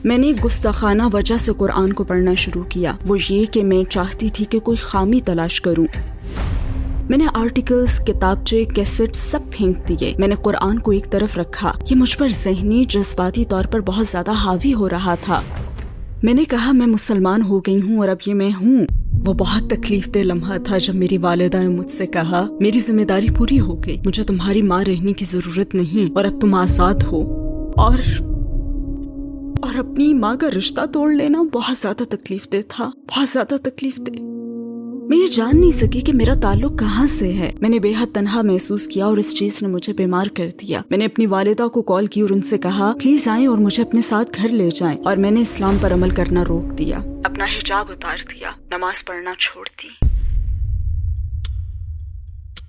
میں نے گستاخانہ وجہ سے قرآن کو پڑھنا شروع کیا، وہ یہ کہ میں چاہتی تھی کہ کوئی خامی تلاش کروں۔ میں نے آرٹیکلز، کتابچے، کیسٹ سب پھینک دیے۔ میں نے قرآن کو ایک طرف رکھا، یہ مجھ پر ذہنی جذباتی طور پر بہت زیادہ حاوی ہو رہا تھا۔ میں نے کہا میں مسلمان ہو گئی ہوں اور اب یہ میں ہوں۔ وہ بہت تکلیف دہ لمحہ تھا جب میری والدہ نے مجھ سے کہا میری ذمہ داری پوری ہو گئی، مجھے تمہاری ماں رہنے کی ضرورت نہیں اور اب تم آزاد ہو۔ اور اپنی ماں کا رشتہ توڑ لینا بہت زیادہ تکلیف دہ تھا، بہت زیادہ تکلیف دہ۔ میں یہ جان نہیں سکی کہ میرا تعلق کہاں سے ہے۔ میں نے بے حد تنہا محسوس کیا اور اس چیز نے مجھے بیمار کر دیا۔ میں نے اپنی والدہ کو کال کی اور ان سے کہا پلیز آئیں اور مجھے اپنے ساتھ گھر لے جائیں، اور میں نے اسلام پر عمل کرنا روک دیا، اپنا حجاب اتار دیا، نماز پڑھنا چھوڑ دی۔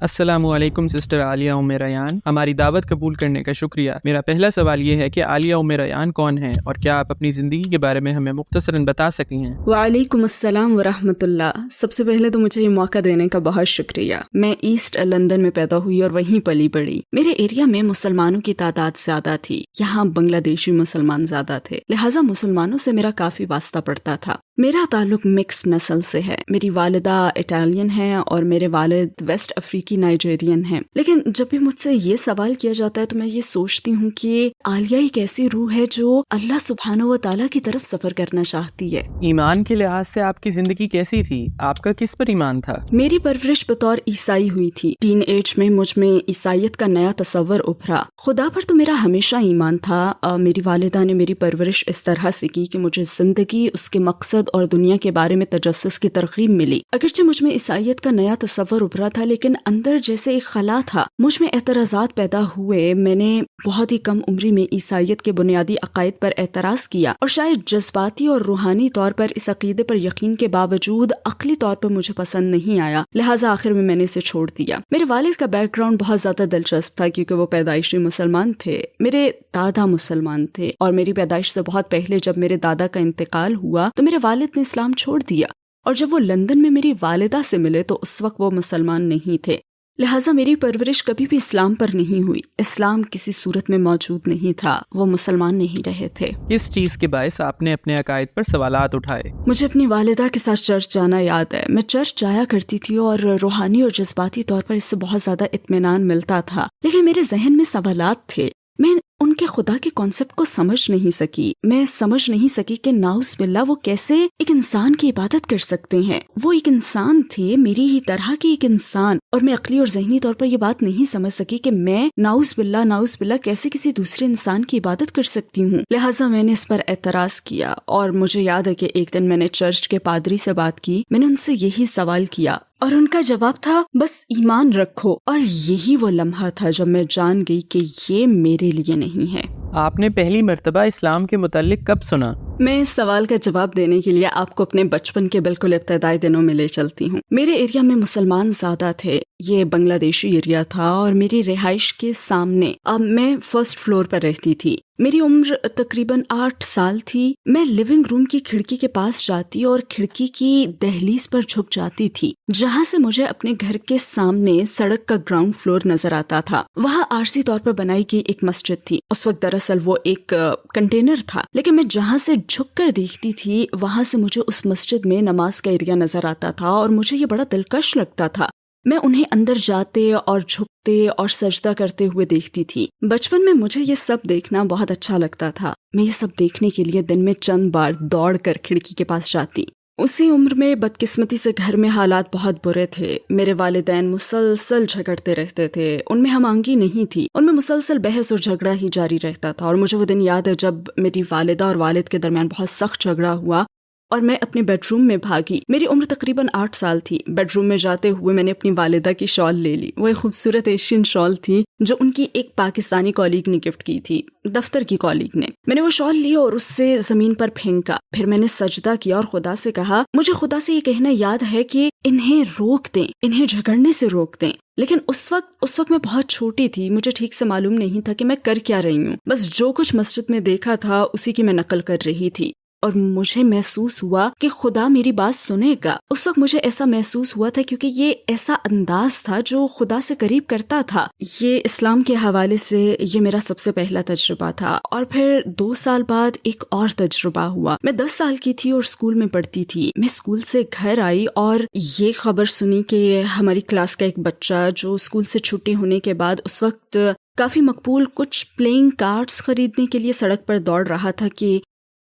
السلام علیکم سسٹر عالیہ ام ریان، ہماری دعوت قبول کرنے کا شکریہ۔ میرا پہلا سوال یہ ہے کہ عالیہ ام ریان کون ہیں اور کیا آپ اپنی زندگی کے بارے میں ہمیں مختصراً بتا سکتی ہیں؟ وعلیکم السلام ورحمۃ اللہ۔ سب سے پہلے تو مجھے یہ موقع دینے کا بہت شکریہ۔ میں ایسٹ لندن میں پیدا ہوئی اور وہیں پلی بڑھی۔ میرے ایریا میں مسلمانوں کی تعداد زیادہ تھی، یہاں بنگلہ دیشی مسلمان زیادہ تھے، لہٰذا مسلمانوں سے میرا کافی واسطہ پڑتا تھا۔ میرا تعلق مکس نسل سے ہے، میری والدہ اٹالین ہے اور میرے والد ویسٹ افریقی نائجیرین ہیں۔ لیکن جب بھی مجھ سے یہ سوال کیا جاتا ہے تو میں یہ سوچتی ہوں کہ عالیہ ایک ایسی روح ہے جو اللہ سبحانہ و تعالیٰ کی طرف سفر کرنا چاہتی ہے۔ ایمان کے لحاظ سے آپ کی زندگی کیسی تھی؟ آپ کا کس پر ایمان تھا؟ میری پرورش بطور عیسائی ہوئی تھی۔ ٹین ایج میں مجھ میں عیسائیت کا نیا تصور ابھرا۔ خدا پر تو میرا ہمیشہ ایمان تھا۔ میری والدہ نے میری پرورش اس طرح سے کی کہ مجھے زندگی، اس کے مقصد اور دنیا کے بارے میں تجسس کی ترغیب ملی۔ اگرچہ مجھ میں عیسائیت کا نیا تصور ابھرا تھا، لیکن اندر جیسے ایک خلا تھا، مجھ میں اعتراضات پیدا ہوئے۔ میں نے بہت ہی کم عمری میں عیسائیت کے بنیادی عقائد پر اعتراض کیا، اور شاید جذباتی اور روحانی طور پر اس عقیدے پر یقین کے باوجود عقلی طور پر مجھے پسند نہیں آیا، لہٰذا آخر میں نے اسے چھوڑ دیا۔ میرے والد کا بیک گراؤنڈ بہت زیادہ دلچسپ تھا کیونکہ وہ پیدائشی مسلمان تھے۔ میرے دادا مسلمان تھے اور میری پیدائش سے بہت پہلے جب میرے دادا کا انتقال ہوا تو میرے والد نے اسلام چھوڑ دیا، اور جب وہ لندن میں میری والدہ سے ملے تو اس وقت وہ مسلمان نہیں تھے، لہٰذا میری پرورش کبھی بھی اسلام پر نہیں ہوئی۔ اسلام کسی صورت میں موجود نہیں تھا، وہ مسلمان نہیں رہے تھے۔ کس چیز کے باعث آپ نے اپنے عقائد پر سوالات اٹھائے؟ مجھے اپنی والدہ کے ساتھ چرچ جانا یاد ہے۔ میں چرچ جایا کرتی تھی اور روحانی اور جذباتی طور پر اس سے بہت زیادہ اطمینان ملتا تھا، لیکن میرے ذہن میں سوالات تھے۔ میں ان کے خدا کے کانسیپٹ کو سمجھ نہیں سکی۔ میں سمجھ نہیں سکی کہ ناؤز باللہ وہ کیسے ایک انسان کی عبادت کر سکتے ہیں۔ وہ ایک انسان تھے، میری ہی طرح کے ایک انسان، اور میں عقلی اور ذہنی طور پر یہ بات نہیں سمجھ سکی کہ میں ناؤز باللہ کیسے کسی دوسرے انسان کی عبادت کر سکتی ہوں۔ لہٰذا میں نے اس پر اعتراض کیا، اور مجھے یاد ہے کہ ایک دن میں نے چرچ کے پادری سے بات کی۔ میں نے ان سے یہی سوال کیا اور ان کا جواب تھا بس ایمان رکھو، اور یہی وہ لمحہ تھا جب میں جان گئی کہ یہ میرے لیے نہیں ہے۔ آپ نے پہلی مرتبہ اسلام کے متعلق کب سنا؟ میں اس سوال کا جواب دینے کے لیے آپ کو اپنے بچپن کے بالکل ابتدائی دنوں میں لے چلتی ہوں۔ میرے ایریا میں مسلمان زیادہ تھے، یہ بنگلہ دیشی ایریا تھا، اور میری رہائش کے سامنے میں فرسٹ فلور پر رہتی تھی۔ میری عمر تقریباً 8 سال تھی۔ میں لیونگ روم کی کھڑکی کے پاس جاتی اور کھڑکی کی دہلیز پر جھک جاتی تھی، جہاں سے مجھے اپنے گھر کے سامنے سڑک کا گراؤنڈ فلور نظر آتا تھا۔ وہاں عارضی طور پر بنائی گئی ایک مسجد تھی۔ اس وقت دراصل وہ ایک کنٹینر تھا، لیکن میں جہاں سے جھک کر دیکھتی تھی وہاں سے مجھے اس مسجد میں نماز کا ایریا نظر آتا تھا، اور مجھے یہ بڑا دلکش لگتا تھا۔ میں انہیں اندر جاتے اور جھکتے اور سجدہ کرتے ہوئے دیکھتی تھی۔ بچپن میں مجھے یہ سب دیکھنا بہت اچھا لگتا تھا۔ میں یہ سب دیکھنے کے لیے دن میں چند بار دوڑ کر کھڑکی کے پاس جاتی۔ اسی عمر میں بدقسمتی سے گھر میں حالات بہت برے تھے۔ میرے والدین مسلسل جھگڑتے رہتے تھے، ان میں ہم آہنگی نہیں تھی، ان میں مسلسل بحث اور جھگڑا ہی جاری رہتا تھا۔ اور مجھے وہ دن یاد ہے جب میری والدہ اور والد کے درمیان بہت سخت جھگڑا ہوا اور میں اپنے بیڈ روم میں بھاگی۔ میری عمر تقریباً 8 سال تھی۔ بیڈ روم میں جاتے ہوئے میں نے اپنی والدہ کی شال لے لی۔ وہ ایک خوبصورت ایشین شال تھی جو ان کی ایک پاکستانی کالیگ نے گفٹ کی تھی، دفتر کی کالیگ نے۔ میں نے وہ شال لی اور اس سے زمین پر پھینکا، پھر میں نے سجدہ کیا اور خدا سے کہا مجھے خدا سے یہ کہنا یاد ہے کہ انہیں روک دیں، انہیں جھگڑنے سے روک دیں۔ لیکن اس وقت میں بہت چھوٹی تھی، مجھے ٹھیک سے معلوم نہیں تھا کہ میں کر کیا رہی ہوں۔ بس جو کچھ مسجد میں دیکھا تھا اسی کی میں نقل کر رہی تھی۔ اور مجھے محسوس ہوا کہ خدا میری بات سنے گا. اس وقت مجھے ایسا محسوس ہوا تھا کیونکہ یہ ایسا انداز تھا جو خدا سے قریب کرتا تھا. یہ اسلام کے حوالے سے یہ میرا سب سے پہلا تجربہ تھا. اور پھر 2 سال بعد ایک اور تجربہ ہوا. میں 10 سال کی تھی اور اسکول میں پڑھتی تھی. میں اسکول سے گھر آئی اور یہ خبر سنی کہ ہماری کلاس کا ایک بچہ جو اسکول سے چھٹی ہونے کے بعد اس وقت کافی مقبول کچھ پلینگ کارڈز خریدنے کے لیے سڑک پر دوڑ رہا تھا کہ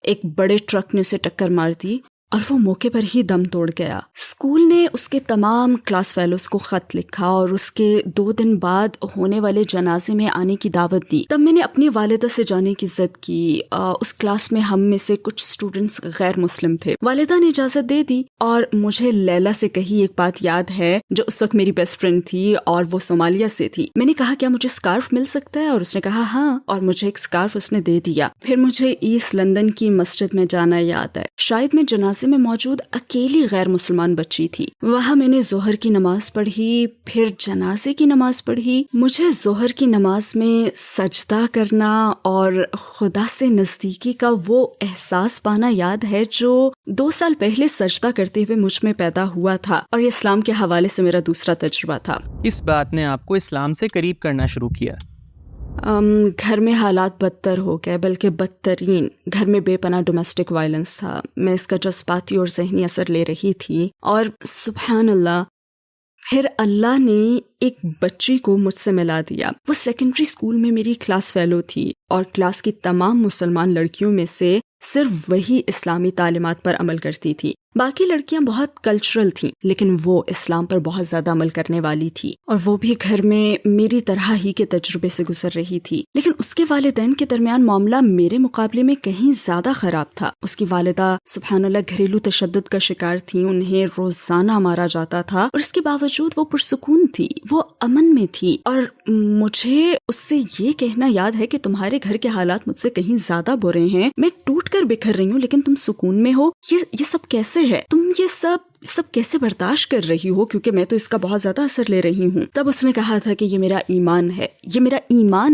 ایک بڑے ٹرک نے اسے ٹکر مار دی اور وہ موقع پر ہی دم توڑ گیا. اسکول نے اس کے تمام کلاس فیلوز کو خط لکھا اور اس کے 2 دن بعد ہونے والے جنازے میں آنے کی دعوت دی. تب میں نے اپنی والدہ سے جانے کی ضد کی. اس کلاس میں ہم میں سے کچھ اسٹوڈنٹس غیر مسلم تھے. والدہ نے اجازت دے دی اور مجھے لیلا سے کہی ایک بات یاد ہے جو اس وقت میری بیسٹ فرینڈ تھی اور وہ صومالیہ سے تھی. میں نے کہا کیا مجھے اسکارف مل سکتا ہے؟ اور اس نے کہا ہاں، اور مجھے ایک اسکارف اس نے دے دیا. پھر مجھے ایسٹ لندن کی مسجد میں جانا یاد ہے. شاید میں جنازے میں موجود اکیلی غیر مسلمان بچی تھی. وہاں میں نے ظہر کی نماز پڑھی، پھر جنازے کی نماز پڑھی. مجھے ظہر کی نماز میں سجدہ کرنا اور خدا سے نزدیکی کا وہ احساس پانا یاد ہے جو 2 سال پہلے سجدہ کرتے ہوئے مجھ میں پیدا ہوا تھا. اور یہ اسلام کے حوالے سے میرا دوسرا تجربہ تھا. کس بات نے آپ کو اسلام سے قریب کرنا شروع کیا؟ گھر میں حالات بدتر ہو گئے، بلکہ بدترین. گھر میں بے پناہ ڈومیسٹک وائلنس تھا. میں اس کا جذباتی اور ذہنی اثر لے رہی تھی. اور سبحان اللہ، پھر اللہ نے ایک بچی کو مجھ سے ملا دیا. وہ سیکنڈری اسکول میں میری کلاس فیلو تھی اور کلاس کی تمام مسلمان لڑکیوں میں سے صرف وہی اسلامی تعلیمات پر عمل کرتی تھی. باقی لڑکیاں بہت کلچرل تھیں لیکن وہ اسلام پر بہت زیادہ عمل کرنے والی تھی. اور وہ بھی گھر میں میری طرح ہی کے تجربے سے گزر رہی تھی. لیکن اس کے والدین کے درمیان معاملہ میرے مقابلے میں کہیں زیادہ خراب تھا. اس کی والدہ سبحان اللہ گھریلو تشدد کا شکار تھی. انہیں روزانہ مارا جاتا تھا اور اس کے باوجود وہ پرسکون تھی، وہ امن میں تھی. اور مجھے اس سے یہ کہنا یاد ہے کہ تمہارے گھر کے حالات مجھ سے کہیں زیادہ برے ہیں، میں ٹوٹ کر بکھر رہی ہوں لیکن تم سکون میں ہو. یہ سب کیسے ہے؟ تم یہ سب کیسے برداشت کر رہی ہو؟ کیونکہ میں تو اس کا بہت زیادہ اثر لے رہی ہوں. تب اس نے کہا تھا کہ یہ میرا ایمان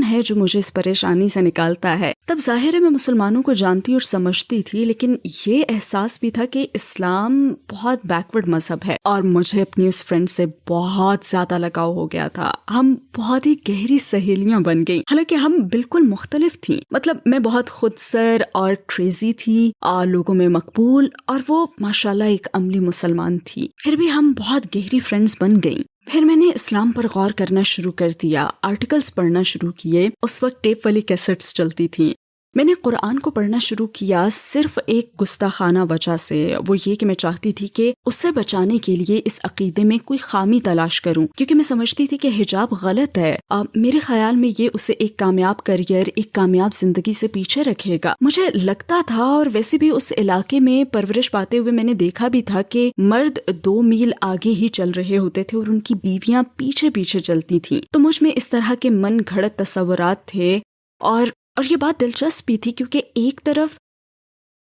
ہے جو مجھے اس پریشانی سے نکالتا ہے. تب ظاہر ہے میں مسلمانوں کو جانتی اور سمجھتی تھی، لیکن یہ احساس بھی تھا کہ اسلام بہت بیکورڈ مذہب ہے. اور مجھے اپنی اس فرینڈ سے بہت زیادہ لگاؤ ہو گیا تھا. ہم بہت ہی گہری سہیلیاں بن گئی، حالانکہ ہم بالکل مختلف تھیں. مطلب میں بہت خود سر اور کریزی تھی اور لوگوں میں مقبول، اور وہ ماشاءاللہ ایک عملی مسلمان تھی. پھر بھی ہم بہت گہری فرینڈز بن گئیں. پھر میں نے اسلام پر غور کرنا شروع کر دیا، آرٹیکلز پڑھنا شروع کیے. اس وقت ٹیپ والی کیسٹس چلتی تھیں. میں نے قرآن کو پڑھنا شروع کیا صرف ایک گستاخانہ وجہ سے، وہ یہ کہ میں چاہتی تھی کہ اسے بچانے کے لیے اس عقیدے میں کوئی خامی تلاش کروں، کیونکہ میں سمجھتی تھی کہ حجاب غلط ہے. میرے خیال میں یہ اسے ایک کامیاب کریئر، ایک کامیاب زندگی سے پیچھے رکھے گا. مجھے لگتا تھا، اور ویسے بھی اس علاقے میں پرورش پاتے ہوئے میں نے دیکھا بھی تھا کہ مرد 2 میل آگے ہی چل رہے ہوتے تھے اور ان کی بیویاں پیچھے پیچھے چلتی تھیں. تو مجھ میں اس طرح کے من گھڑت تصورات تھے. اور یہ بات دلچسپ بھی تھی کیونکہ ایک طرف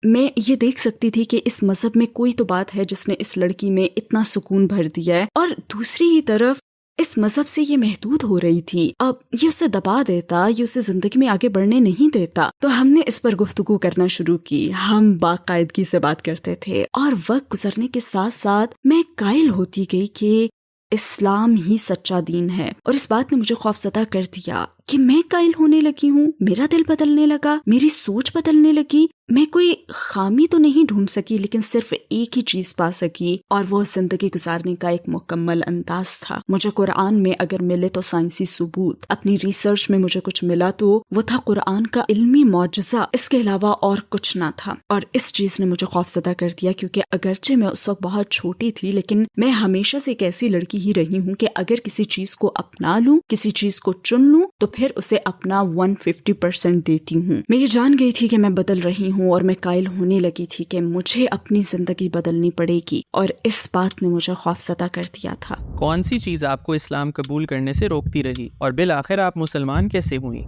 میں یہ دیکھ سکتی تھی کہ اس مذہب میں کوئی تو بات ہے جس نے اس لڑکی میں اتنا سکون بھر دیا ہے، اور دوسری ہی طرف اس مذہب سے یہ محدود ہو رہی تھی. اب یہ اسے دبا دیتا، یہ اسے زندگی میں آگے بڑھنے نہیں دیتا. تو ہم نے اس پر گفتگو کرنا شروع کی. ہم باقاعدگی سے بات کرتے تھے اور وقت گزرنے کے ساتھ ساتھ میں قائل ہوتی گئی کہ اسلام ہی سچا دین ہے. اور اس بات نے مجھے خوفزدہ کر دیا کہ میں قائل ہونے لگی ہوں، میرا دل بدلنے لگا، میری سوچ بدلنے لگی. میں کوئی خامی تو نہیں ڈھونڈ سکی لیکن صرف ایک ہی چیز پا سکی، اور وہ زندگی گزارنے کا ایک مکمل انداز تھا. مجھے قرآن میں اگر ملے تو سائنسی ثبوت، اپنی ریسرچ میں مجھے کچھ ملا تو وہ تھا قرآن کا علمی معجزہ، اس کے علاوہ اور کچھ نہ تھا. اور اس چیز نے مجھے خوفزدہ کر دیا کیونکہ اگرچہ میں اس وقت بہت چھوٹی تھی لیکن میں ہمیشہ سے ایک ایسی لڑکی ہی رہی ہوں کہ اگر کسی چیز کو اپنا لوں، کسی چیز کو چن لوں تو پھر اسے اپنا 150% دیتی ہوں. میں یہ جان گئی تھی کہ میں بدل رہی ہوں اور میں قائل ہونے لگی تھی کہ مجھے اپنی زندگی بدلنی پڑے گی، اور اس بات نے مجھے خوفزدہ کر دیا تھا. کون سی چیز آپ کو اسلام قبول کرنے سے روکتی رہی اور بالآخر آپ مسلمان کیسے ہوئی؟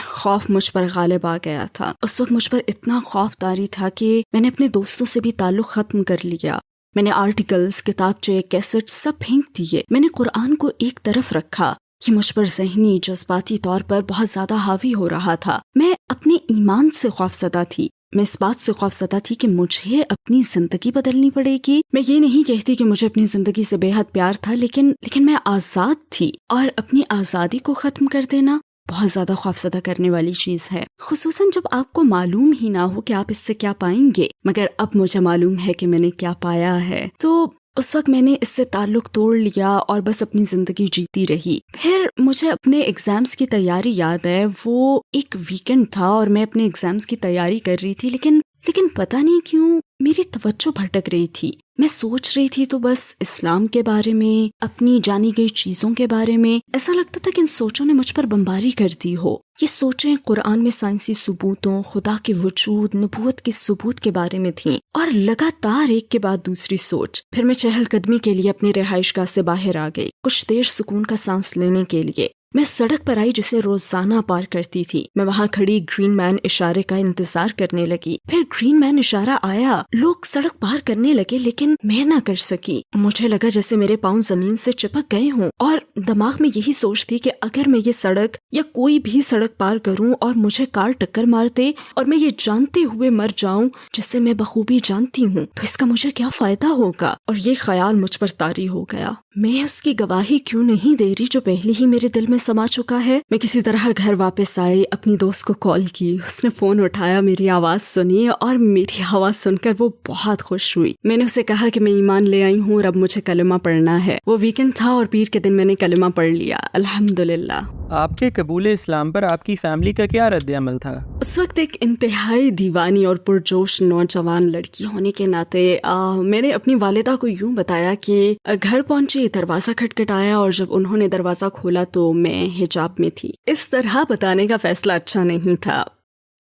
خوف مجھ پر غالب آ گیا تھا. اس وقت مجھ پر اتنا خوف طاری تھا کہ میں نے اپنے دوستوں سے بھی تعلق ختم کر لیا. میں نے آرٹیکلز، کتابچے، کیسٹ سب پھینک دیے. میں نے قرآن کو ایک طرف رکھا. یہ مجھ پر ذہنی جذباتی طور پر بہت زیادہ حاوی ہو رہا تھا. میں اپنے ایمان سے خوفزدہ تھی. میں اس بات سے خوفزدہ تھی کہ مجھے اپنی زندگی بدلنی پڑے گی. میں یہ نہیں کہتی کہ مجھے اپنی زندگی سے بے حد پیار تھا، لیکن میں آزاد تھی، اور اپنی آزادی کو ختم کر دینا بہت زیادہ خوفزدہ کرنے والی چیز ہے، خصوصاً جب آپ کو معلوم ہی نہ ہو کہ آپ اس سے کیا پائیں گے. مگر اب مجھے معلوم ہے کہ میں نے کیا پایا ہے. تو اس وقت میں نے اس سے تعلق توڑ لیا اور بس اپنی زندگی جیتی رہی. پھر مجھے اپنے ایگزامز کی تیاری یاد ہے. وہ ایک ویکنڈ تھا اور میں اپنے ایگزامز کی تیاری کر رہی تھی، لیکن پتہ نہیں کیوں میری توجہ بھٹک رہی تھی. میں سوچ رہی تھی تو بس اسلام کے بارے میں، اپنی جانی گئی چیزوں کے بارے میں. ایسا لگتا تھا کہ ان سوچوں نے مجھ پر بمباری کر دی ہو. یہ سوچیں قرآن میں سائنسی ثبوتوں، خدا کے وجود، نبوت کے ثبوت کے بارے میں تھیں، اور لگاتار ایک کے بعد دوسری سوچ. پھر میں چہل قدمی کے لیے اپنی رہائش گاہ سے باہر آ گئی، کچھ دیر سکون کا سانس لینے کے لیے. میں سڑک پر آئی جسے روزانہ پار کرتی تھی. میں وہاں کھڑی گرین مین اشارے کا انتظار کرنے لگی. پھر گرین مین اشارہ آیا، لوگ سڑک پار کرنے لگے، لیکن میں نہ کر سکی. مجھے لگا جیسے میرے پاؤں زمین سے چپک گئے ہوں، اور دماغ میں یہی سوچ تھی کہ اگر میں یہ سڑک یا کوئی بھی سڑک پار کروں اور مجھے کار ٹکر مار دے اور میں یہ جانتے ہوئے مر جاؤں جسے میں بخوبی جانتی ہوں، تو اس کا مجھے کیا فائدہ ہوگا. اور یہ خیال مجھ پر طاری ہو گیا. میں اس کی گواہی کیوں نہیں دے رہی جو پہلے ہی میرے دل میں سما چکا ہے. میں کسی طرح گھر واپس آئی، اپنی دوست کو کال کی. اس نے فون اٹھایا، میری آواز سنی، اور میری آواز سن کر وہ بہت خوش ہوئی. میں نے اسے کہا کہ میں ایمان لے آئی ہوں اور اب مجھے کلمہ پڑھنا ہے. وہ ویکنڈ تھا اور پیر کے دن میں نے کلمہ پڑھ لیا، الحمدللہ. آپ کے قبول اسلام پر آپ کی فیملی کا کیا رد عمل تھا؟ اس وقت ایک انتہائی دیوانی اور پرجوش نوجوان لڑکی ہونے کے ناطے میں نے اپنی والدہ کو یوں بتایا کہ گھر پہنچی، دروازہ کھٹکھٹایا، اور جب انہوں نے دروازہ کھولا تو میں حجاب میں تھی. اس طرح بتانے کا فیصلہ اچھا نہیں تھا.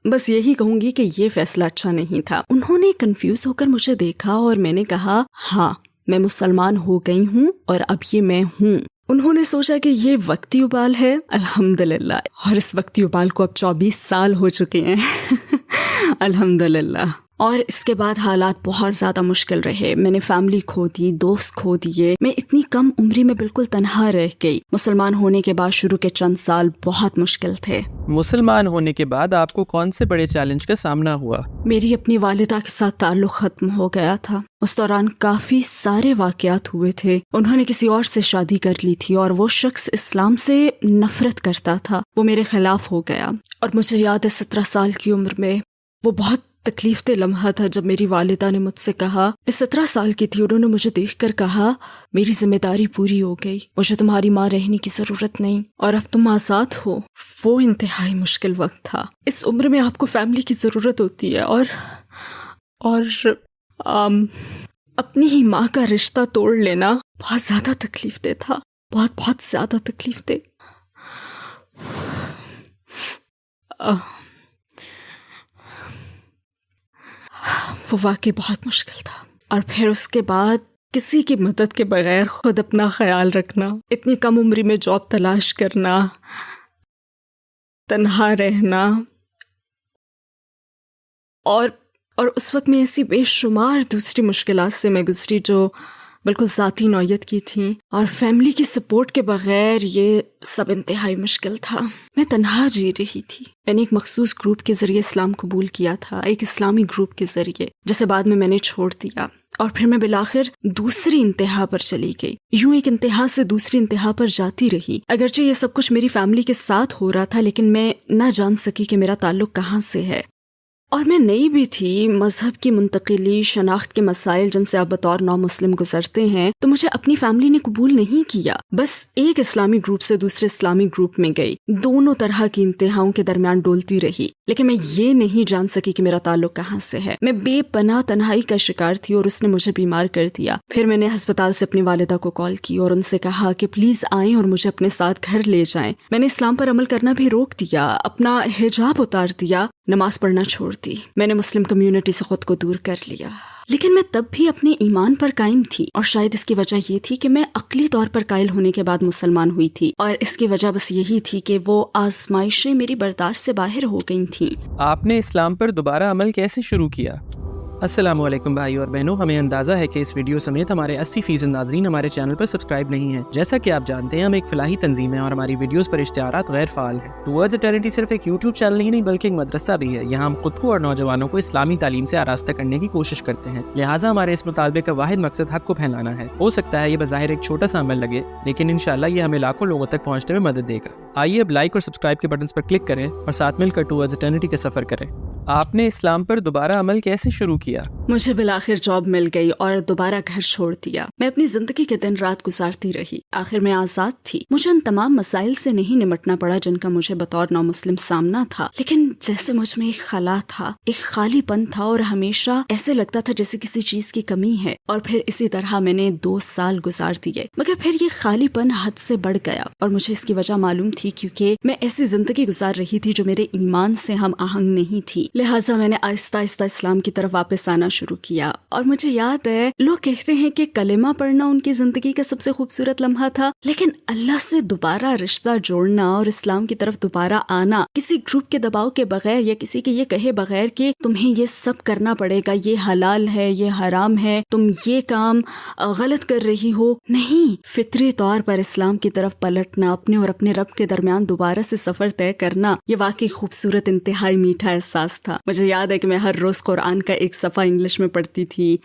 بس یہی کہوں گی کہ یہ فیصلہ اچھا نہیں تھا. انہوں نے کنفیوز ہو کر مجھے دیکھا اور میں نے کہا ہاں میں مسلمان ہو گئی ہوں اور اب یہ میں ہوں. انہوں نے سوچا کہ یہ وقتی ابال ہے، الحمدللہ، اور اس وقتی ابال کو اب 24 سال ہو چکے ہیں الحمدللہ. اور اس کے بعد حالات بہت زیادہ مشکل رہے. میں نے فیملی کھو دی، دوست کھو دیے. میں اتنی کم عمری میں بالکل تنہا رہ گئی. مسلمان ہونے کے بعد شروع کے چند سال بہت مشکل تھے. مسلمان ہونے کے بعد آپ کو کون سے بڑے چیلنج کا سامنا ہوا؟ میری اپنی والدہ کے ساتھ تعلق ختم ہو گیا تھا. اس دوران کافی سارے واقعات ہوئے تھے. انہوں نے کسی اور سے شادی کر لی تھی اور وہ شخص اسلام سے نفرت کرتا تھا. وہ میرے خلاف ہو گیا اور مجھے یاد ہے 17 سال کی عمر میں وہ بہت تکلیف دہ لمحہ تھا جب میری والدہ نے مجھ سے کہا، میں 17 سال کی تھی، انہوں نے مجھے دیکھ کر کہا میری ذمہ داری پوری ہو گئی، مجھے تمہاری ماں رہنے کی ضرورت نہیں اور اب تم آزاد ہو. وہ انتہائی مشکل وقت تھا. اس عمر میں آپ کو فیملی کی ضرورت ہوتی ہے اور اپنی ہی ماں کا رشتہ توڑ لینا بہت زیادہ تکلیف دہ تھا، بہت زیادہ تکلیف دہ. وہ واقعی بہت مشکل تھا. اور پھر اس کے بعد کسی کی مدد کے بغیر خود اپنا خیال رکھنا، اتنی کم عمری میں جاب تلاش کرنا، تنہا رہنا، اور اس وقت میں ایسی بے شمار دوسری مشکلات سے میں گزری جو بالکل ذاتی نوعیت کی تھیں، اور فیملی کی سپورٹ کے بغیر یہ سب انتہائی مشکل تھا. میں تنہا جی رہی تھی. میں نے ایک مخصوص گروپ کے ذریعے اسلام قبول کیا تھا، ایک اسلامی گروپ کے ذریعے، جسے بعد میں نے چھوڑ دیا. اور پھر میں بالآخر دوسری انتہا پر چلی گئی. یوں ایک انتہا سے دوسری انتہا پر جاتی رہی. اگرچہ یہ سب کچھ میری فیملی کے ساتھ ہو رہا تھا، لیکن میں نہ جان سکی کہ میرا تعلق کہاں سے ہے. اور میں نئی بھی تھی. مذہب کی منتقلی، شناخت کے مسائل جن سے آپ بطور نو مسلم گزرتے ہیں، تو مجھے اپنی فیملی نے قبول نہیں کیا. بس ایک اسلامی گروپ سے دوسرے اسلامی گروپ میں گئی، دونوں طرح کی انتہاؤں کے درمیان ڈولتی رہی، لیکن میں یہ نہیں جان سکی کہ میرا تعلق کہاں سے ہے. میں بے پناہ تنہائی کا شکار تھی اور اس نے مجھے بیمار کر دیا. پھر میں نے ہسپتال سے اپنی والدہ کو کال کی اور ان سے کہا کہ پلیز آئیں اور مجھے اپنے ساتھ گھر لے جائیں. میں نے اسلام پر عمل کرنا بھی روک دیا، اپنا حجاب اتار دیا، نماز پڑھنا چھوڑ دی. میں نے مسلم کمیونٹی سے خود کو دور کر لیا. لیکن میں تب بھی اپنے ایمان پر قائم تھی، اور شاید اس کی وجہ یہ تھی کہ میں عقلی طور پر قائل ہونے کے بعد مسلمان ہوئی تھی، اور اس کی وجہ بس یہی تھی کہ وہ آزمائشیں میری برداشت سے باہر ہو گئی تھیں. آپ نے اسلام پر دوبارہ عمل کیسے شروع کیا؟ السلام علیکم بھائی اور بہنوں، ہمیں اندازہ ہے کہ اس ویڈیو سمیت ہمارے 80% ناظرین ہمارے چینل پر سبسکرائب نہیں ہیں۔ جیسا کہ آپ جانتے ہیں، ہم ایک فلاحی تنظیم ہیں اور ہماری ویڈیوز پر اشتہارات غیر فعال ہیں۔ ٹوورڈز ایٹرنٹی صرف ایک یوٹیوب چینل ہی نہیں بلکہ ایک مدرسہ بھی ہے۔ یہاں ہم خود کو اور نوجوانوں کو اسلامی تعلیم سے آراستہ کرنے کی کوشش کرتے ہیں، لہٰذا ہمارے اس مطالبے کا واحد مقصد حق کو پھیلانا ہے۔ ہو سکتا ہے یہ بظاہر ایک چھوٹا سا عمل لگے، لیکن انشاءاللہ یہ ہمیں لاکھوں لوگوں تک پہنچنے میں مدد دے گا۔ آئیے اب لائک اور سبسکرائب کے بٹنز پر کلک کریں اور ساتھ مل کر ٹوورڈز ایٹرنٹی کا سفر کریں۔ آپ نے اسلام پر دوبارہ عمل کیسے شروع کیا؟ مجھے بالآخر جاب مل گئی اور دوبارہ گھر چھوڑ دیا۔ میں اپنی زندگی کے دن رات گزارتی رہی۔ آخر میں آزاد تھی۔ مجھے ان تمام مسائل سے نہیں نمٹنا پڑا جن کا مجھے بطور نو مسلم سامنا تھا، لیکن جیسے مجھ میں ایک خلا تھا، ایک خالی پن تھا اور ہمیشہ ایسے لگتا تھا جیسے کسی چیز کی کمی ہے۔ اور پھر اسی طرح میں نے 2 سال گزار دیے، مگر پھر یہ خالی پن حد سے بڑھ گیا اور مجھے اس کی وجہ معلوم تھی، کیونکہ میں ایسی زندگی گزار رہی تھی جو میرے ایمان سے ہم آہنگ نہیں تھی۔ لہٰذا میں نے آہستہ آہستہ اسلام کی طرف واپس آنا شروع کیا۔ اور مجھے یاد ہے، لوگ کہتے ہیں کہ کلمہ پڑھنا ان کی زندگی کا سب سے خوبصورت لمحہ تھا، لیکن اللہ سے دوبارہ رشتہ جوڑنا اور اسلام کی طرف دوبارہ آنا کسی گروپ کے دباؤ کے بغیر یا کسی کے یہ کہے بغیر کہ تمہیں یہ سب کرنا پڑے گا، یہ حلال ہے، یہ حرام ہے، تم یہ کام غلط کر رہی ہو، نہیں، فطری طور پر اسلام کی طرف پلٹنا، اپنے اور اپنے رب کے درمیان دوبارہ سے سفر طے کرنا، یہ واقعی خوبصورت، انتہائی میٹھا احساس تھا۔ مجھے یاد ہے کہ میں ہر روز قرآن کا ایک صفحہ انگلش میں پڑھتی تھی۔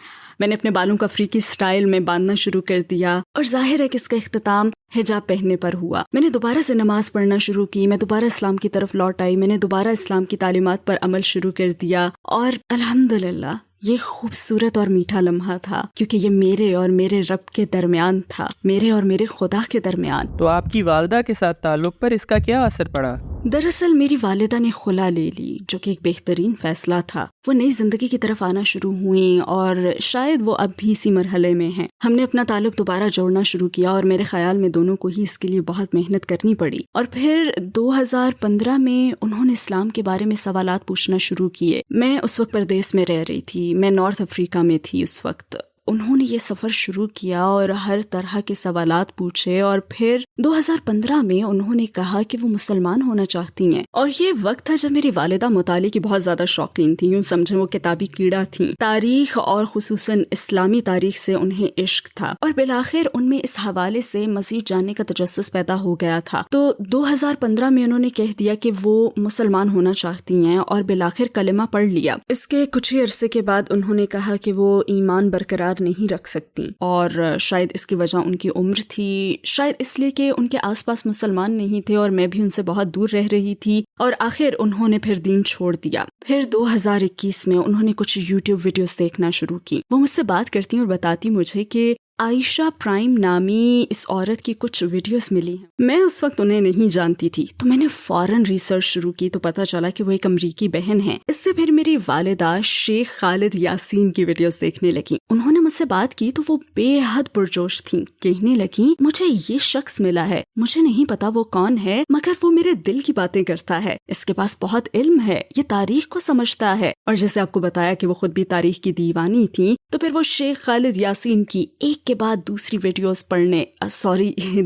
میں نے اپنے بالوں کا افریقی سٹائل میں باندھنا شروع کر دیا اور ظاہر ہے کہ اس کا اختتام حجاب پہننے پر ہوا۔ میں نے دوبارہ سے نماز پڑھنا شروع کی، میں دوبارہ اسلام کی طرف لوٹ آئی، میں نے دوبارہ اسلام کی تعلیمات پر عمل شروع کر دیا اور الحمدللہ یہ خوبصورت اور میٹھا لمحہ تھا، کیونکہ یہ میرے اور میرے رب کے درمیان تھا، میرے اور میرے خدا کے درمیان۔ تو آپ کی والدہ کے ساتھ تعلق پر اس کا کیا اثر پڑا؟ دراصل میری والدہ نے خلا لے لی، جو کہ ایک بہترین فیصلہ تھا۔ وہ نئی زندگی کی طرف آنا شروع ہوئیں اور شاید وہ اب بھی اسی مرحلے میں ہیں۔ ہم نے اپنا تعلق دوبارہ جوڑنا شروع کیا اور میرے خیال میں دونوں کو ہی اس کے لیے بہت محنت کرنی پڑی۔ اور پھر 2015 میں انہوں نے اسلام کے بارے میں سوالات پوچھنا شروع کیے۔ میں اس وقت پردیس میں رہ رہی تھی، میں نارتھ افریقہ میں تھی اس وقت۔ انہوں نے یہ سفر شروع کیا اور ہر طرح کے سوالات پوچھے، اور پھر 2015 میں انہوں نے کہا کہ وہ مسلمان ہونا چاہتی ہیں۔ اور یہ وقت تھا جب میری والدہ مطالعے کی بہت زیادہ شوقین تھی، یوں سمجھیں وہ کتابی کیڑا تھیں۔ تاریخ اور خصوصاً اسلامی تاریخ سے انہیں عشق تھا اور بالآخر ان میں اس حوالے سے مزید جاننے کا تجسس پیدا ہو گیا تھا۔ تو 2015 میں انہوں نے کہہ دیا کہ وہ مسلمان ہونا چاہتی ہیں اور بالآخر کلمہ پڑھ لیا۔ اس کے کچھ ہی عرصے کے بعد انہوں نے کہا کہ وہ ایمان برقرار نہیں رکھ سکتی، اور شاید اس کی وجہ ان کی عمر تھی، شاید اس لیے کہ ان کے آس پاس مسلمان نہیں تھے اور میں بھی ان سے بہت دور رہ رہی تھی، اور آخر انہوں نے پھر دین چھوڑ دیا۔ پھر 2021 میں انہوں نے کچھ یوٹیوب ویڈیوز دیکھنا شروع کی۔ وہ مجھ سے بات کرتی اور بتاتی مجھے کہ عائشہ پرائم نامی اس عورت کی کچھ ویڈیوز ملی ہیں۔ میں اس وقت انہیں نہیں جانتی تھی، تو میں نے فوراً ریسرچ شروع کی تو پتہ چلا کہ وہ ایک امریکی بہن ہیں۔ اس سے پھر میری والدہ شیخ خالد یاسین کی ویڈیوز دیکھنے لگی۔ انہوں نے مجھ سے بات کی تو وہ بے حد پرجوش تھیں، کہنے لگی مجھے یہ شخص ملا ہے، مجھے نہیں پتا وہ کون ہے، مگر وہ میرے دل کی باتیں کرتا ہے، اس کے پاس بہت علم ہے، یہ تاریخ کو سمجھتا ہے۔ اور جیسے آپ کو بتایا کہ وہ خود بھی تاریخ کی دیوانی تھی، تو پھر وہ شیخ خالد یاسین کی ایک کے بعد دوسری ویڈیوز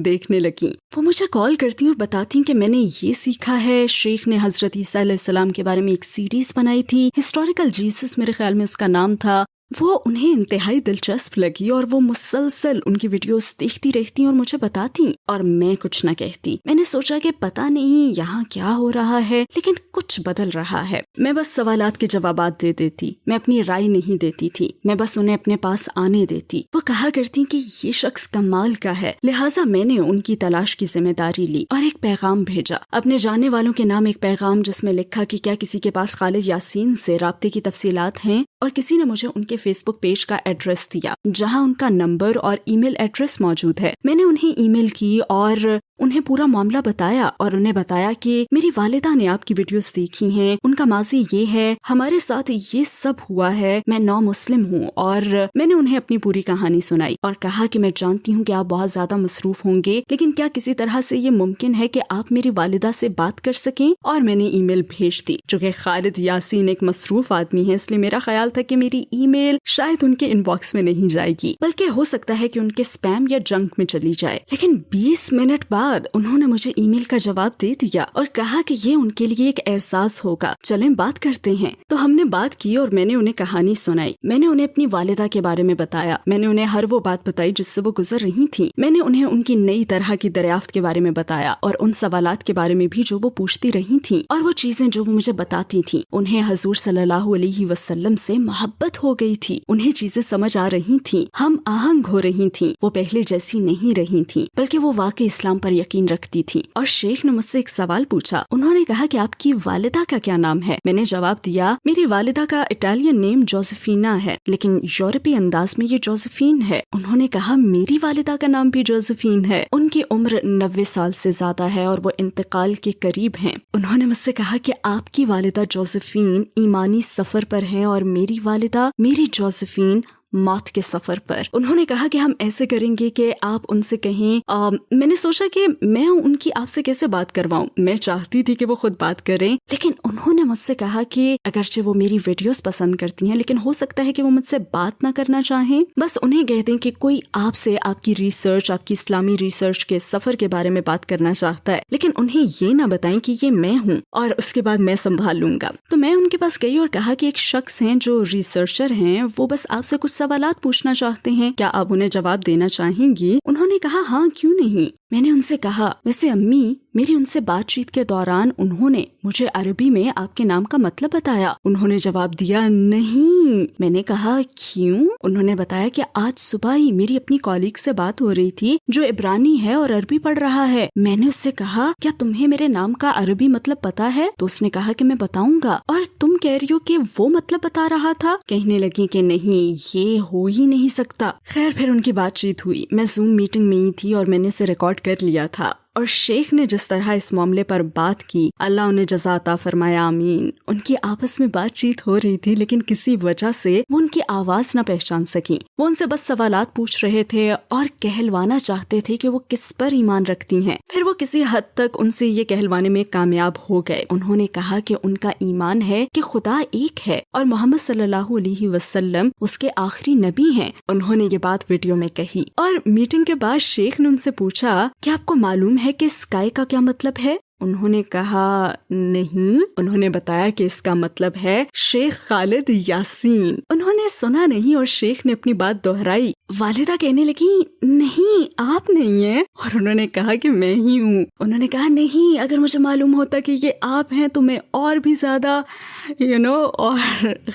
دیکھنے لگیں۔ وہ مجھے کال کرتی اور بتاتی کہ میں نے یہ سیکھا ہے، شیخ نے حضرت عیسیٰ علیہ السلام کے بارے میں ایک سیریز بنائی تھی، ہسٹوریکل جیسس میرے خیال میں اس کا نام تھا۔ وہ انہیں انتہائی دلچسپ لگی اور وہ مسلسل ان کی ویڈیوز دیکھتی رہتی اور مجھے بتاتی، اور میں کچھ نہ کہتی۔ میں نے سوچا کہ پتہ نہیں یہاں کیا ہو رہا ہے، لیکن کچھ بدل رہا ہے۔ میں بس سوالات کے جوابات دے دیتی، میں اپنی رائے نہیں دیتی تھی، میں بس انہیں اپنے پاس آنے دیتی۔ وہ کہا کرتی کہ یہ شخص کمال کا ہے، لہٰذا میں نے ان کی تلاش کی ذمہ داری لی اور ایک پیغام بھیجا، اپنے جاننے والوں کے نام ایک پیغام، جس میں لکھا کہ کیا کسی کے پاس خالد یاسین سے رابطے کی تفصیلات ہیں، اور کسی نے مجھے ان کے فیس بک پیج کا ایڈریس دیا جہاں ان کا نمبر اور ای میل ایڈریس موجود ہے۔ میں نے انہیں ای میل کی اور انہیں پورا معاملہ بتایا اور انہیں بتایا کہ میری والدہ نے آپ کی ویڈیوز دیکھی ہیں، ان کا ماضی یہ ہے، ہمارے ساتھ یہ سب ہوا ہے، میں نو مسلم ہوں، اور میں نے انہیں اپنی پوری کہانی سنائی اور کہا کہ میں جانتی ہوں کہ آپ بہت زیادہ مصروف ہوں گے، لیکن کیا کسی طرح سے یہ ممکن ہے کہ آپ میری والدہ سے بات کر سکیں؟ اور میں نے ای میل بھیج دی۔ چونکہ خالد یاسین ایک مصروف آدمی ہے، اس لیے میرا خیال تھا کہ میری ای میل شاید ان کے ان باکس میں نہیں جائے گی بلکہ ہو سکتا ہے کہ ان کے اسپیم یا جنک میں چلی جائے، لیکن 20 منٹ بعد انہوں نے مجھے ای میل کا جواب دے دیا اور کہا کہ یہ ان کے لیے ایک احساس ہوگا، چلیں بات کرتے ہیں۔ تو ہم نے بات کی اور میں نے انہیں کہانی سنائی، میں نے انہیں اپنی والدہ کے بارے میں بتایا، میں نے انہیں ہر وہ بات بتائی جس سے وہ گزر رہی تھی، میں نے انہیں ان کی نئی طرح کی دریافت کے بارے میں بتایا اور ان سوالات کے بارے میں بھی جو وہ پوچھتی رہی تھیں اور وہ چیزیں جو وہ مجھے بتاتی تھیں۔ انہیں حضور صلی اللہ علیہ وسلم سے محبت ہو گئی تھی، انہیں چیزیں سمجھ آ رہی تھیں، ہم آہنگ ہو رہی تھیں، وہ پہلے جیسی نہیں رہی تھیں بلکہ وہ واقعی اسلام پر یقین رکھتی تھی۔ اور شیخ نے مجھ سے ایک سوال پوچھا، انہوں نے کہا کہ آپ کی والدہ کا کیا نام ہے؟ میں نے جواب دیا میری والدہ کا اٹالین نیم جوزفینا ہے لیکن یورپی انداز میں یہ جوزفین ہے۔ انہوں نے کہا میری والدہ کا نام بھی جوزفین ہے، ان کی عمر 90 سال سے زیادہ ہے اور وہ انتقال کے قریب ہیں۔ انہوں نے مجھ سے کہا کہ آپ کی والدہ جوزفین ایمانی سفر پر ہیں اور میری والدہ میری جوزفین موت کے سفر پر۔ انہوں نے کہا کہ ہم ایسے کریں گے کہ آپ ان سے کہیں میں نے سوچا کہ میں ان کی آپ سے کیسے بات کرواؤں، میں چاہتی تھی کہ وہ خود بات کریں لیکن انہوں نے مجھ سے کہا کہ اگرچہ وہ میری ویڈیوز پسند کرتی ہیں لیکن ہو سکتا ہے کہ وہ مجھ سے بات نہ کرنا چاہیں، بس انہیں کہہ دیں کہ کوئی آپ سے آپ کی ریسرچ، آپ کی اسلامی ریسرچ کے سفر کے بارے میں بات کرنا چاہتا ہے لیکن انہیں یہ نہ بتائیں کہ یہ میں ہوں اور اس کے بعد میں سنبھال لوں گا۔ تو میں ان کے پاس گئی اور کہا کہ ایک شخص ہیں جو ریسرچر ہیں، وہ بس آپ سے کچھ سوالات پوچھنا چاہتے ہیں، کیا آپ انہیں جواب دینا چاہیں گی؟ انہوں نے کہا ہاں کیوں نہیں۔ میں نے ان سے کہا ویسے امی میری ان سے بات چیت کے دوران انہوں نے مجھے عربی میں آپ کے نام کا مطلب بتایا۔ انہوں نے جواب دیا نہیں۔ میں نے کہا کیوں؟ انہوں نے بتایا کہ آج صبح ہی میری اپنی کالیگ سے بات ہو رہی تھی جو عبرانی ہے اور عربی پڑھ رہا ہے۔ میں نے اس سے کہا کیا تمہیں میرے نام کا عربی مطلب پتا ہے؟ تو اس نے کہا کہ میں بتاؤں گا۔ اور تم کہہ رہی ہو کہ وہ مطلب بتا رہا تھا؟ کہنے لگی کہ نہیں یہ ہو ہی نہیں سکتا۔ خیر پھر ان کی بات چیت ہوئی، میں زوم میٹنگ میں ہی تھی اور میں نے اسے ریکارڈ کر لیا تھا۔ اور شیخ نے جس طرح اس معاملے پر بات کی، اللہ انہیں جزا عطا فرمائے آمین۔ ان کی آپس میں بات چیت ہو رہی تھی لیکن کسی وجہ سے وہ ان کی آواز نہ پہچان سکی۔ وہ ان سے بس سوالات پوچھ رہے تھے اور کہلوانا چاہتے تھے کہ وہ کس پر ایمان رکھتی ہیں۔ پھر وہ کسی حد تک ان سے یہ کہلوانے میں کامیاب ہو گئے۔ انہوں نے کہا کہ ان کا ایمان ہے کہ خدا ایک ہے اور محمد صلی اللہ علیہ وسلم اس کے آخری نبی ہیں۔ انہوں نے یہ بات ویڈیو میں کہی اور میٹنگ کے بعد شیخ نے ان سے پوچھا کہ آپ کو معلوم ہے کہ اسکائی کا کیا مطلب ہے؟ انہوں نے کہا نہیں۔ انہوں نے بتایا کہ اس کا مطلب ہے شیخ خالد یاسین۔ انہوں نے سنا نہیں اور شیخ نے اپنی بات دہرائی۔ والدہ کہنے لگی نہیں آپ نہیں ہیں، اور انہوں نے کہا کہ میں ہی ہوں۔ انہوں نے کہا نہیں اگر مجھے معلوم ہوتا کہ یہ آپ ہیں تو میں اور بھی زیادہ اور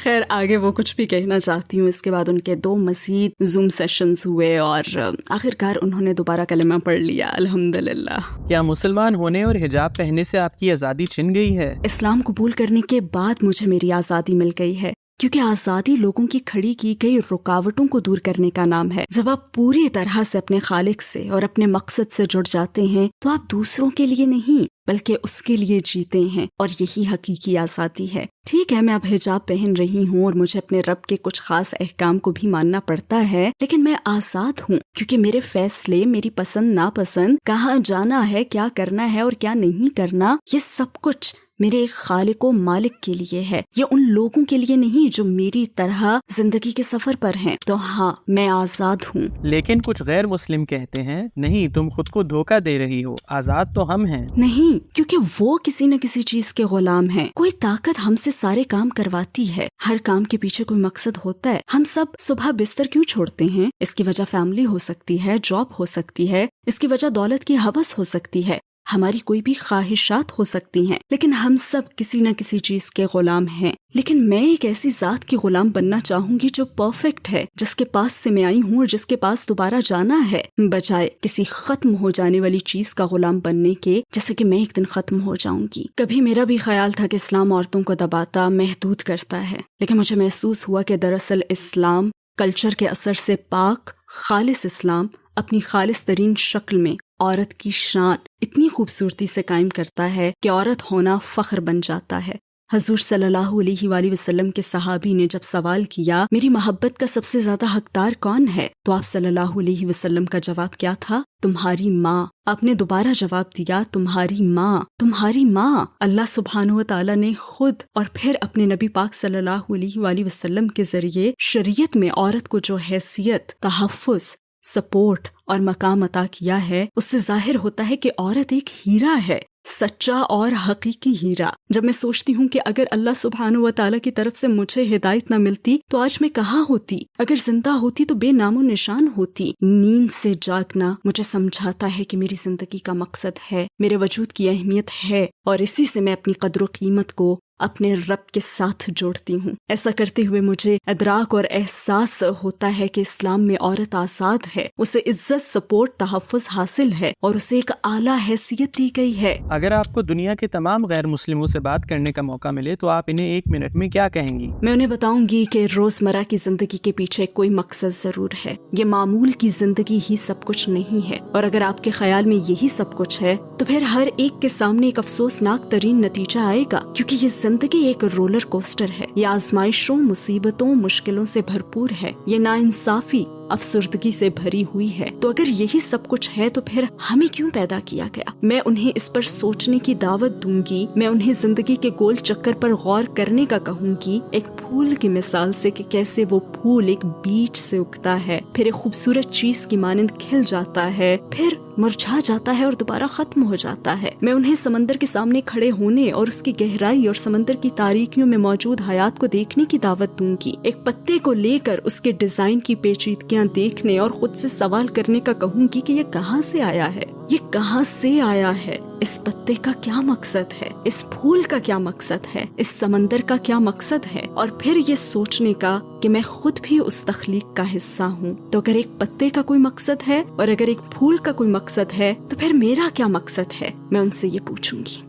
خیر آگے وہ کچھ بھی کہنا چاہتی ہوں۔ اس کے بعد ان کے 2 مزید زوم سیشنز ہوئے اور آخرکار انہوں نے دوبارہ کلمہ پڑھ لیا الحمدللہ۔ کیا مسلمان ہونے اور حجاب پہننے سے آپ کی آزادی چھن گئی ہے؟ اسلام قبول کرنے کے بعد مجھے میری آزادی مل گئی ہے، کیونکہ آزادی لوگوں کی کھڑی کی گئی رکاوٹوں کو دور کرنے کا نام ہے۔ جب آپ پوری طرح سے اپنے خالق سے اور اپنے مقصد سے جڑ جاتے ہیں تو آپ دوسروں کے لیے نہیں بلکہ اس کے لیے جیتے ہیں، اور یہی حقیقی آزادی ہے۔ ٹھیک ہے میں اب حجاب پہن رہی ہوں اور مجھے اپنے رب کے کچھ خاص احکام کو بھی ماننا پڑتا ہے، لیکن میں آزاد ہوں کیونکہ میرے فیصلے، میری پسند ناپسند، کہاں جانا ہے، کیا کرنا ہے اور کیا نہیں کرنا، یہ سب کچھ میرے خالق و مالک کے لیے ہے، یہ ان لوگوں کے لیے نہیں جو میری طرح زندگی کے سفر پر ہیں۔ تو ہاں میں آزاد ہوں۔ لیکن کچھ غیر مسلم کہتے ہیں نہیں تم خود کو دھوکہ دے رہی ہو، آزاد تو ہم ہیں۔ نہیں، کیونکہ وہ کسی نہ کسی چیز کے غلام ہیں۔ کوئی طاقت ہم سے سارے کام کرواتی ہے، ہر کام کے پیچھے کوئی مقصد ہوتا ہے۔ ہم سب صبح بستر کیوں چھوڑتے ہیں؟ اس کی وجہ فیملی ہو سکتی ہے، جاب ہو سکتی ہے، اس کی وجہ دولت کی ہوس ہو سکتی ہے، ہماری کوئی بھی خواہشات ہو سکتی ہیں، لیکن ہم سب کسی نہ کسی چیز کے غلام ہیں۔ لیکن میں ایک ایسی ذات کی غلام بننا چاہوں گی جو پرفیکٹ ہے، جس کے پاس سے میں آئی ہوں اور جس کے پاس دوبارہ جانا ہے، بجائے کسی ختم ہو جانے والی چیز کا غلام بننے کے جیسے کہ میں ایک دن ختم ہو جاؤں گی۔ کبھی میرا بھی خیال تھا کہ اسلام عورتوں کو دباتا، محدود کرتا ہے، لیکن مجھے محسوس ہوا کہ دراصل اسلام کلچر کے اثر سے پاک، خالص اسلام اپنی خالص ترین شکل میں عورت کی شان اتنی خوبصورتی سے قائم کرتا ہے کہ عورت ہونا فخر بن جاتا ہے۔ حضور صلی اللہ علیہ وآلہ وسلم کے صحابی نے جب سوال کیا میری محبت کا سب سے زیادہ حقدار کون ہے، تو آپ صلی اللہ علیہ وسلم کا جواب کیا تھا؟ تمہاری ماں۔ آپ نے دوبارہ جواب دیا، تمہاری ماں، تمہاری ماں۔ اللہ سبحانہ و تعالیٰ نے خود اور پھر اپنے نبی پاک صلی اللہ علیہ وآلہ وسلم کے ذریعے شریعت میں عورت کو جو حیثیت، تحفظ، سپورٹ اور مقام عطا کیا ہے، اس سے ظاہر ہوتا ہے کہ عورت ایک ہیرا ہے، سچا اور حقیقی ہیرا۔ جب میں سوچتی ہوں کہ اگر اللہ سبحانہ و تعالیٰ کی طرف سے مجھے ہدایت نہ ملتی تو آج میں کہاں ہوتی؟ اگر زندہ ہوتی تو بے نام و نشان ہوتی۔ نیند سے جاگنا مجھے سمجھاتا ہے کہ میری زندگی کا مقصد ہے، میرے وجود کی اہمیت ہے، اور اسی سے میں اپنی قدر و قیمت کو اپنے رب کے ساتھ جوڑتی ہوں۔ ایسا کرتے ہوئے مجھے ادراک اور احساس ہوتا ہے کہ اسلام میں عورت آزاد ہے، اسے عزت، سپورٹ، تحفظ حاصل ہے اور اسے ایک اعلیٰ حیثیت دی گئی ہے۔ اگر آپ کو دنیا کے تمام غیر مسلموں سے بات کرنے کا موقع ملے تو آپ انہیں 1 منٹ میں کیا کہیں گی؟ میں انہیں بتاؤں گی کہ روزمرہ کی زندگی کے پیچھے کوئی مقصد ضرور ہے، یہ معمول کی زندگی ہی سب کچھ نہیں ہے، اور اگر آپ کے خیال میں یہی سب کچھ ہے تو پھر ہر ایک کے سامنے ایک افسوسناک ترین نتیجہ آئے گا، کیونکہ یہ زندگی ایک رولر کوسٹر ہے، یہ آزمائشوں، مصیبتوں، مشکلوں سے بھرپور ہے، یہ ناانصافی، افسردگی سے بھری ہوئی ہے۔ تو اگر یہی سب کچھ ہے تو پھر ہمیں کیوں پیدا کیا گیا؟ میں انہیں اس پر سوچنے کی دعوت دوں گی، میں انہیں زندگی کے گول چکر پر غور کرنے کا کہوں گی، ایک پھول کی مثال سے کہ کیسے وہ پھول ایک بیج سے اگتا ہے، پھر ایک خوبصورت چیز کی مانند کھل جاتا ہے، پھر مرجھا جاتا ہے اور دوبارہ ختم ہو جاتا ہے۔ میں انہیں سمندر کے سامنے کھڑے ہونے اور اس کی گہرائی اور سمندر کی تاریکیوں میں موجود حیات کو دیکھنے کی دعوت دوں گی، ایک پتے کو لے کر اس کے ڈیزائن کی پیچیدگیاں دیکھنے اور خود سے سوال کرنے کا کہوں گی کہ یہ کہاں سے آیا ہے، یہ کہاں سے آیا ہے، اس پتے کا کیا مقصد ہے، اس پھول کا کیا مقصد ہے، اس سمندر کا کیا مقصد ہے، اور پھر یہ سوچنے کا کہ میں خود بھی اس تخلیق کا حصہ ہوں۔ تو اگر ایک پتے کا کوئی مقصد ہے اور اگر ایک پھول کا کوئی مقصد ہے تو پھر میرا کیا مقصد ہے، میں ان سے یہ پوچھوں گی۔